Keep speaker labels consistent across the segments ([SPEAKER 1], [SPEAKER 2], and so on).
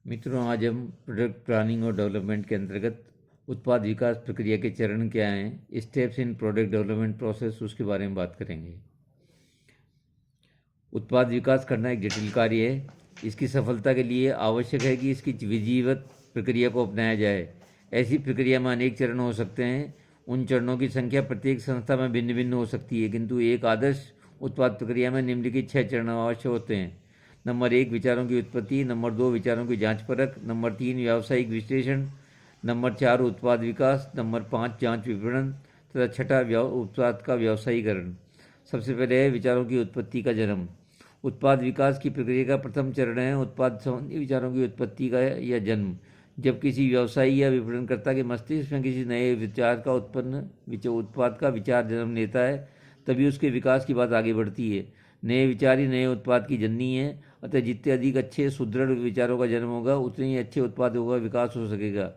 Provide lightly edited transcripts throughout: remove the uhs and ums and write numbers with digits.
[SPEAKER 1] मित्रों, आज हम प्रोडक्ट प्लानिंग और डेवलपमेंट के अंतर्गत उत्पाद विकास प्रक्रिया के चरण क्या हैं, steps in product development process, उसके बारे में बात करेंगे। उत्पाद विकास करना एक जटिल कार्य है। इसकी सफलता के लिए आवश्यक है कि इसकी विधिवत प्रक्रिया को अपनाया जाए। ऐसी प्रक्रिया में अनेक चरण हो सकते हैं। उन चरणों की संख्या प्रत्येक संस्था में भिन्न भिन्न हो सकती है, किंतु एक आदर्श उत्पाद प्रक्रिया में निम्नलिखित 6 चरण अवश्य होते हैं। नंबर 1, विचारों की उत्पत्ति। नंबर 2, विचारों की जांच परख। नंबर 3, व्यावसायिक विश्लेषण। नंबर 4, उत्पाद विकास। नंबर 5, जांच विपणन। तथा छठा, उत्पाद का व्यवसायीकरण। सबसे पहले है विचारों की उत्पत्ति का जन्म। उत्पाद विकास की प्रक्रिया का प्रथम चरण है उत्पाद संबंधी विचारों की उत्पत्ति का या जन्म। जब किसी व्यवसायी या विपणनकर्ता के मस्तिष्क में किसी नए विचार का उत्पाद का विचार जन्म लेता है, तभी उसके विकास की बात आगे बढ़ती है। नए विचार ही नए उत्पाद की जननी है। अतः जितने अधिक अच्छे सुदृढ़ विचारों का जन्म होगा, उतने ही अच्छे उत्पादों का विकास हो सकेगा।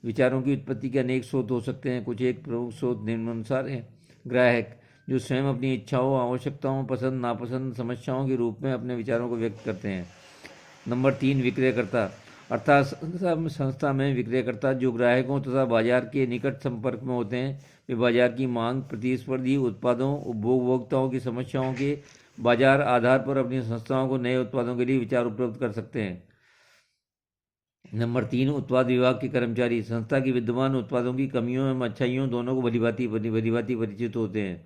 [SPEAKER 1] विचारों की उत्पत्ति के अनेक स्रोत हो सकते हैं। कुछ एक प्रमुख स्रोत निम्नानुसार हैं। ग्राहक, जो स्वयं अपनी इच्छाओं, आवश्यकताओं, पसंद नापसंद, समस्याओं के रूप में अपने विचारों को व्यक्त करते हैं। नंबर 3, विक्रयकर्ता, अर्थात संस्था में विक्रयकर्ता जो ग्राहकों तथा बाजार के निकट संपर्क में होते हैं। वे बाजार की मांग, प्रतिस्पर्धी उत्पादों, उपभोक्ताओं की समस्याओं के बाजार आधार पर अपनी संस्थाओं को नए उत्पादों के लिए विचार उपलब्ध कर सकते हैं। नंबर 3, उत्पाद विभाग के कर्मचारी संस्था की विद्यमान उत्पादों की कमियों एवं अच्छाइयों दोनों को भलीभांति परिचित होते हैं।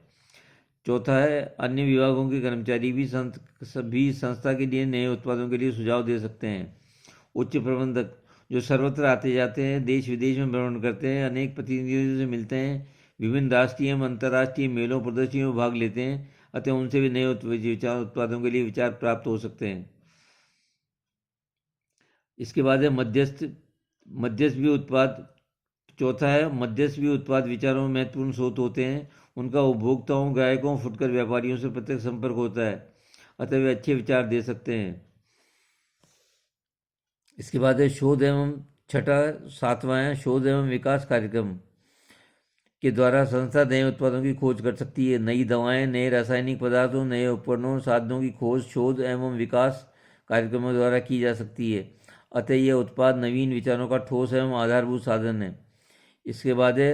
[SPEAKER 1] चौथा है, अन्य विभागों के कर्मचारी भी सभी संस्था के लिए नए उत्पादों के लिए सुझाव दे सकते हैं। उच्च प्रबंधक, जो सर्वत्र आते जाते हैं, देश विदेश में भ्रमण करते हैं, अनेक प्रतिनिधियों से मिलते हैं, विभिन्न राष्ट्रीय एवं अंतर्राष्ट्रीय मेलों प्रदर्शनियों में भाग लेते हैं। अतः उनसे भी नए उत्पादों के लिए विचार प्राप्त हो सकते हैं। इसके बाद है मध्यस्थ। मध्यस्थ भी उत्पाद चौथा है, मध्यस्थ भी उत्पाद विचारों में महत्वपूर्ण स्रोत होते हैं। उनका उपभोक्ताओं, ग्राहकों, फुटकर व्यापारियों से प्रत्यक्ष संपर्क होता है। अतः वे अच्छे विचार दे सकते हैं। इसके बाद है शोध एवं सातवां है, शोध एवं विकास कार्यक्रम के द्वारा संस्था नए उत्पादों की खोज कर सकती है। नई दवाएं, नए रासायनिक पदार्थों, नए उपकरणों, साधनों की खोज शोध एवं विकास कार्यक्रमों द्वारा की जा सकती है। अतः यह उत्पाद नवीन विचारों का ठोस एवं आधारभूत साधन है। इसके बाद है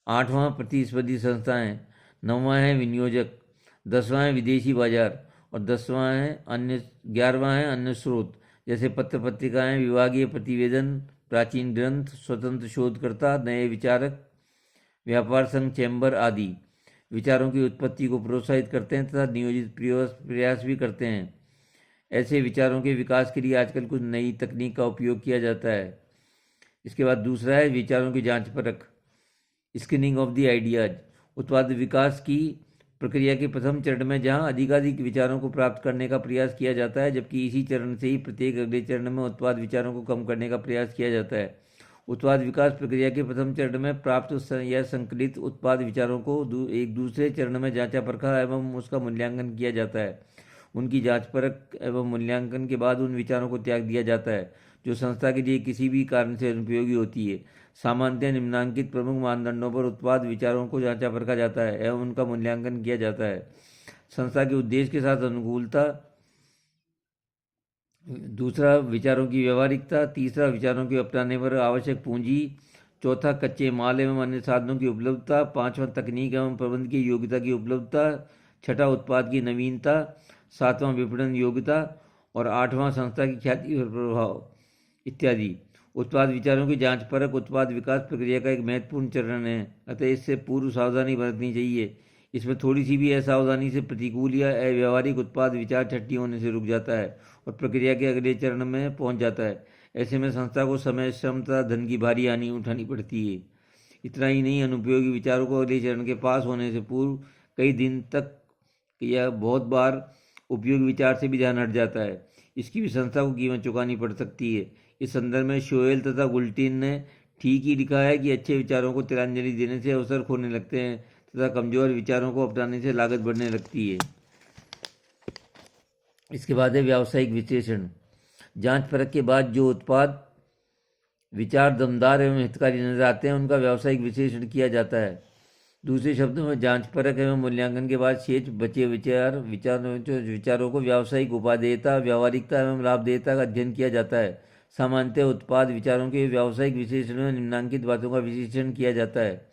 [SPEAKER 1] 8वां, प्रतिस्पर्धी संस्थाएं। 9वां है विनियोजक। 10वां है विदेशी बाजार। और 11वां है अन्य स्रोत, जैसे पत्र पत्रिकाएं, विभागीय प्रतिवेदन, प्राचीन ग्रंथ, स्वतंत्र शोधकर्ता, नए विचारक, व्यापार संघ, चैम्बर आदि विचारों की उत्पत्ति को प्रोत्साहित करते हैं तथा नियोजित प्रयास भी करते हैं। ऐसे विचारों के विकास के लिए आजकल कुछ नई तकनीक का उपयोग किया जाता है। इसके बाद दूसरा है विचारों की जांच परख, स्क्रीनिंग ऑफ द आइडियाज। उत्पाद विकास की प्रक्रिया के प्रथम चरण में जहां अधिकाधिक विचारों को प्राप्त करने का प्रयास किया जाता है, जबकि इसी चरण से ही प्रत्येक अगले चरण में उत्पाद विचारों को कम करने का प्रयास किया जाता है। उत्पाद विकास प्रक्रिया के प्रथम चरण में प्राप्त या संकलित उत्पाद विचारों को एक दूसरे चरण में जांचा परखा एवं उसका मूल्यांकन किया जाता है। उनकी जांच परख एवं मूल्यांकन के बाद उन विचारों को त्याग दिया जाता है जो संस्था के लिए किसी भी कारण से अनुपयोगी होती है। सामान्यतः निम्नलिखित प्रमुख मानदंडों पर उत्पाद विचारों को जांचा परखा जाता है एवं उनका मूल्यांकन किया जाता है। संस्था के उद्देश्य के साथ अनुकूलता। दूसरा, विचारों की व्यवहारिकता। तीसरा, विचारों के अपनाने पर आवश्यक पूंजी। चौथा, कच्चे माल एवं अन्य साधनों की उपलब्धता। पांचवा, तकनीक एवं प्रबंध की योग्यता की उपलब्धता। छठा, उत्पाद की नवीनता। सातवां, विपणन योग्यता। और आठवां, संस्था की ख्याति और प्रभाव इत्यादि। उत्पाद विचारों की जांच परख उत्पाद विकास प्रक्रिया का एक महत्वपूर्ण चरण है। अतः इससे पूर्व सावधानी बरतनी चाहिए। इसमें थोड़ी सी भी असावधानी से प्रतिकूल या अव्यावहारिक उत्पाद विचार छट्टी होने से रुक जाता है और प्रक्रिया के अगले चरण में पहुंच जाता है। ऐसे में संस्था को समय, श्रम तथा धन की भारी हानि उठानी पड़ती है। इतना ही नहीं, अनुपयोगी विचारों को अगले चरण के पास होने से पूर्व कई दिन तक या बहुत बार उपयोगी विचार से भी ध्यान हट जाता है। इसकी भी संस्था को कीमत चुकानी पड़ सकती है। इस संदर्भ में शोएल तथा गुल्टिन ने ठीक ही लिखा है कि अच्छे विचारों को तिलांजलि देने से अवसर खोने लगते हैं तथा कमजोर विचारों को अपनाने से लागत बढ़ने लगती है। इसके बाद है व्यावसायिक विश्लेषण। जांच परख के बाद जो उत्पाद विचार दमदार एवं हितकारी नजर आते हैं, उनका व्यावसायिक विश्लेषण किया जाता है। दूसरे शब्दों में, जांच परख एवं मूल्यांकन के बाद शेष बचे विचारों को व्यावसायिक उपादेयता, व्यावहारिकता एवं लाभदेयता का अध्ययन किया जाता है। सामान्यतः उत्पाद विचारों के व्यावसायिक विश्लेषण में निम्नलिखित बातों का विश्लेषण किया जाता है।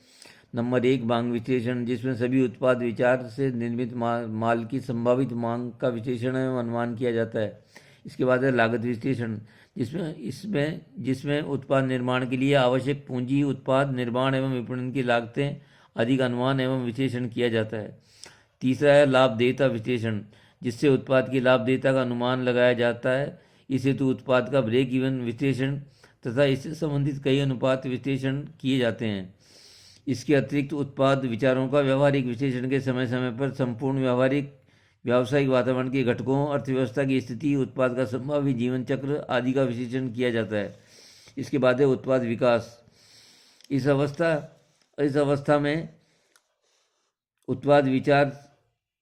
[SPEAKER 1] नंबर 1, मांग विश्लेषण, जिसमें सभी उत्पाद विचार से निर्मित माल की संभावित मांग का विश्लेषण एवं अनुमान किया जाता है। इसके बाद है लागत विश्लेषण, जिसमें उत्पाद निर्माण के लिए आवश्यक पूंजी, उत्पाद निर्माण एवं विपणन की लागतें आदि का अनुमान एवं विश्लेषण किया जाता है। तीसरा है लाभदेयता विश्लेषण, जिससे उत्पाद की लाभदेयता का अनुमान लगाया जाता है। इस हेतु उत्पाद का ब्रेक इवन विश्लेषण तथा इससे संबंधित कई अनुपात विश्लेषण किए जाते हैं। इसके अतिरिक्त उत्पाद विचारों का व्यावहारिक विश्लेषण के समय समय पर संपूर्ण व्यावसायिक वातावरण के घटकों, अर्थव्यवस्था की स्थिति, उत्पाद का संभावित जीवन चक्र आदि का विश्लेषण किया जाता है। इसके बाद है उत्पाद विकास। इस अवस्था में उत्पाद विचार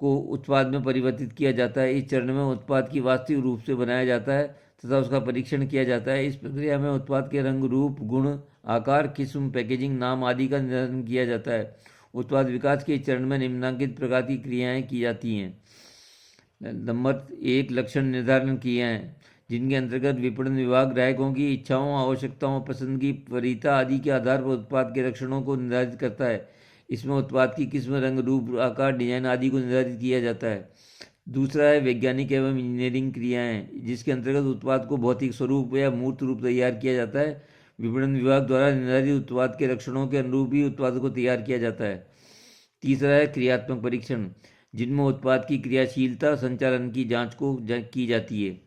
[SPEAKER 1] को उत्पाद में परिवर्तित किया जाता है। इस चरण में उत्पाद की वास्तविक रूप से बनाया जाता है तथा उसका परीक्षण किया जाता है। इस प्रक्रिया में उत्पाद के रंग, रूप, गुण, आकार, किस्म, पैकेजिंग, नाम आदि का निर्धारण किया जाता है। उत्पाद विकास के चरण में निम्नलिखित प्रकार की क्रियाएं की जाती हैं। नंबर 1, लक्षण निर्धारण क्रियाएं, जिनके अंतर्गत विपणन विभाग ग्राहकों की इच्छाओं, आवश्यकताओं, पसंद की वरीयता आदि के आधार पर उत्पाद के लक्षणों को निर्धारित करता है। इसमें उत्पाद की किस्म, रंग, रूप, आकार, डिजाइन आदि को निर्धारित किया जाता है। दूसरा है वैज्ञानिक एवं इंजीनियरिंग क्रियाएं, जिसके अंतर्गत उत्पाद को भौतिक स्वरूप या मूर्त रूप तैयार किया जाता है। विपणन विभाग द्वारा निर्धारित उत्पाद के लक्षणों के अनुरूप ही उत्पाद को तैयार किया जाता है। तीसरा है क्रियात्मक परीक्षण, जिनमें उत्पाद की क्रियाशीलता, संचालन की जांच की जाती है।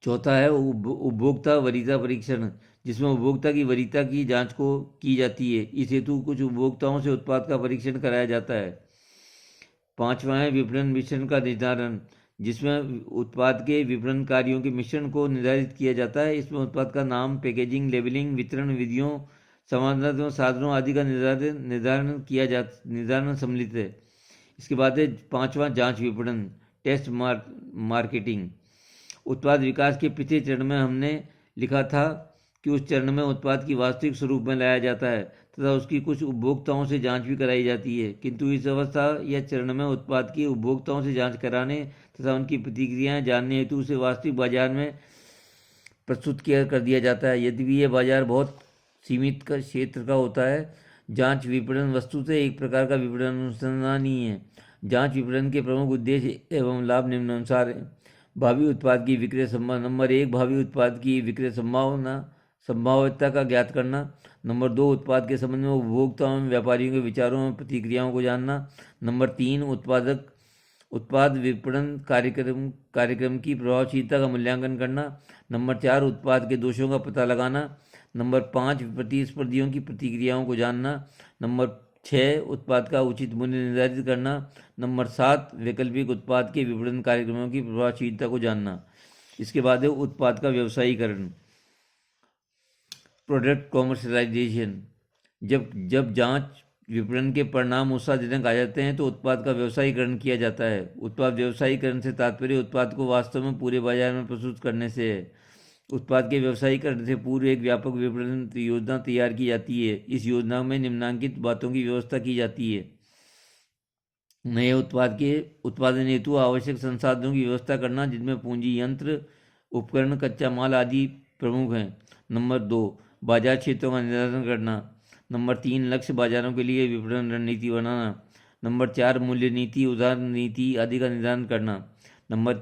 [SPEAKER 1] चौथा है उपभोक्ता वरीयता परीक्षण, जिसमें उपभोक्ता की वरीयता की जांच को की जाती है। इस हेतु कुछ उपभोक्ताओं से उत्पाद का परीक्षण कराया जाता है। पांचवा है विपणन मिश्रण का निर्धारण, जिसमें उत्पाद के विपणन कार्यों के मिश्रण को निर्धारित किया जाता है। इसमें उत्पाद का नाम, पैकेजिंग, लेबलिंग, वितरण विधियों, संवर्धनात्मक साधनों आदि का निर्धारण सम्मिलित है। इसके बाद है पांचवा जांच विपणन, टेस्ट मार्केटिंग। उत्पाद विकास के पिछले चरण में हमने लिखा था कि उस चरण में उत्पाद की वास्तविक स्वरूप में लाया जाता है तथा उसकी कुछ उपभोक्ताओं से जांच भी कराई जाती है। किंतु इस अवस्था या चरण में उत्पाद की उपभोक्ताओं से जांच कराने तथा उनकी प्रतिक्रियाएं जानने हेतु उसे वास्तविक बाजार में प्रस्तुत कर दिया जाता है। यद्यपि यह बाजार बहुत सीमित क्षेत्र का होता है, जांच विपणन वस्तुतः एक प्रकार का विपणन अनुसंधान ही है। जांच विपणन के प्रमुख उद्देश्य एवं लाभ निम्नानुसार हैं। भावी उत्पाद की विक्रय संभावना। नंबर 1, भावी उत्पाद की विक्रय संभाव्यता का ज्ञात करना। नंबर 2, उत्पाद के संबंध में उपभोक्ताओं एवं व्यापारियों के विचारों एवं प्रतिक्रियाओं को जानना। नंबर 3, उत्पाद विपणन कार्यक्रम की प्रभावशीलता का मूल्यांकन करना। नंबर 4, उत्पाद के दोषों का पता लगाना। नंबर 5, प्रतिस्पर्धियों की प्रतिक्रियाओं को जानना। नंबर 6, उत्पाद का उचित मूल्य निर्धारित करना। नंबर 7, वैकल्पिक उत्पाद के विपणन कार्यक्रमों की प्रभावशीलता को जानना। इसके बाद है उत्पाद का व्यवसायीकरण, प्रोडक्ट कॉमर्शलाइजेशन। जब जांच विपणन के परिणाम उत्साहजनक आ जाते हैं तो उत्पाद का व्यवसायीकरण किया जाता है। उत्पाद व्यवसायीकरण से तात्पर्य उत्पाद को वास्तव में पूरे बाजार में प्रस्तुत करने से है। उत्पाद के व्यवसायीकरण से पूर्व एक व्यापक विपणन योजना तैयार की जाती है। इस योजना में निम्नलिखित बातों की व्यवस्था की जाती है। नए उत्पाद के उत्पादन हेतु आवश्यक संसाधनों की व्यवस्था करना, जिनमें पूंजी, यंत्र, उपकरण, कच्चा माल आदि प्रमुख हैं। नंबर 2, बाजार क्षेत्रों का निर्धारण करना। नंबर 3, लक्ष्य बाजारों के लिए विपणन रणनीति बनाना। नंबर 4, मूल्य नीति, उधार नीति आदि का निर्धारण करना। नंबर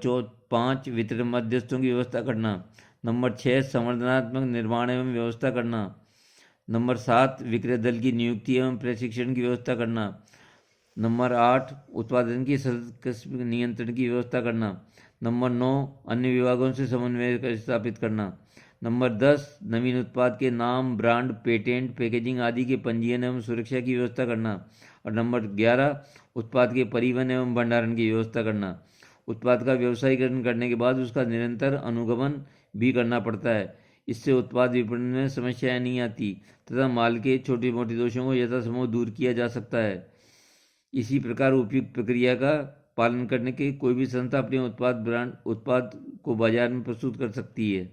[SPEAKER 1] 5, वितरण मध्यस्थों की व्यवस्था करना। नंबर 6, संवर्धनात्मक निर्माण एवं व्यवस्था करना। नंबर 7, विक्रय दल की नियुक्ति एवं प्रशिक्षण की व्यवस्था करना। नंबर 8, उत्पादन की सतत नियंत्रण की व्यवस्था करना। नंबर 9, अन्य विभागों से समन्वय स्थापित करना। नंबर 10, नवीन उत्पाद के नाम, ब्रांड, पेटेंट, पैकेजिंग आदि के पंजीयन एवं सुरक्षा की व्यवस्था करना। और नंबर 11, उत्पाद के परिवहन एवं भंडारण की व्यवस्था करना। उत्पाद का व्यवसायीकरण करने के बाद उसका निरंतर अनुगमन भी करना पड़ता है। इससे उत्पाद विपणन में समस्याएं नहीं आती तथा माल के छोटे मोटे दोषों को यथासंभव दूर किया जा सकता है। इसी प्रकार उपयुक्त प्रक्रिया का पालन करने के कोई भी संस्था अपने उत्पाद को बाजार में प्रस्तुत कर सकती है।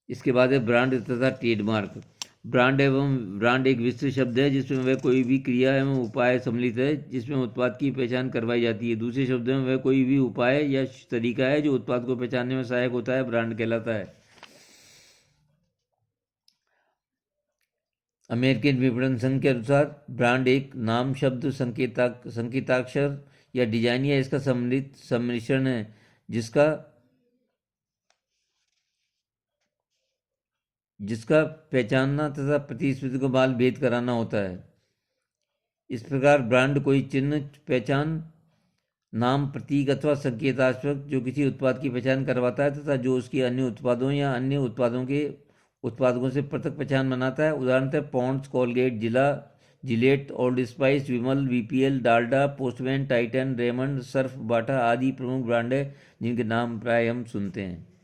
[SPEAKER 1] इसके बाद है ब्रांड तथा ट्रेडमार्क। ब्रांड एक विस्तृत शब्द है जिसमें वह कोई भी क्रिया एवं उपाय सम्मिलित है जिसमें उत्पाद की पहचान करवाई जाती है। दूसरे शब्दों में वह कोई भी उपाय या तरीका है जो उत्पाद को पहचानने में सहायक होता है, ब्रांड कहलाता है। अमेरिकन विपणन संघ के अनुसार ब्रांड एक नाम, शब्द, संकेताक्षर या डिजाइन या इसका सम्मिलित सम्मिश्रण है जिसका पहचानना तथा प्रतिस्पर्धी को माल भेद कराना होता है। इस प्रकार ब्रांड कोई चिन्ह, पहचान, नाम, प्रतीक अथवा संकेताक्षर जो किसी उत्पाद की पहचान करवाता है तथा जो उसकी अन्य उत्पादों या अन्य उत्पादों से पृथक पहचान बनाता है। उदाहरणतः Pond's, Colgate, Gillette, Old Spice, Vimal, VPL, Dalda, Postman, Titan, Raymond, Surf, Bata आदि प्रमुख ब्रांड है जिनके नाम प्राय हम सुनते हैं।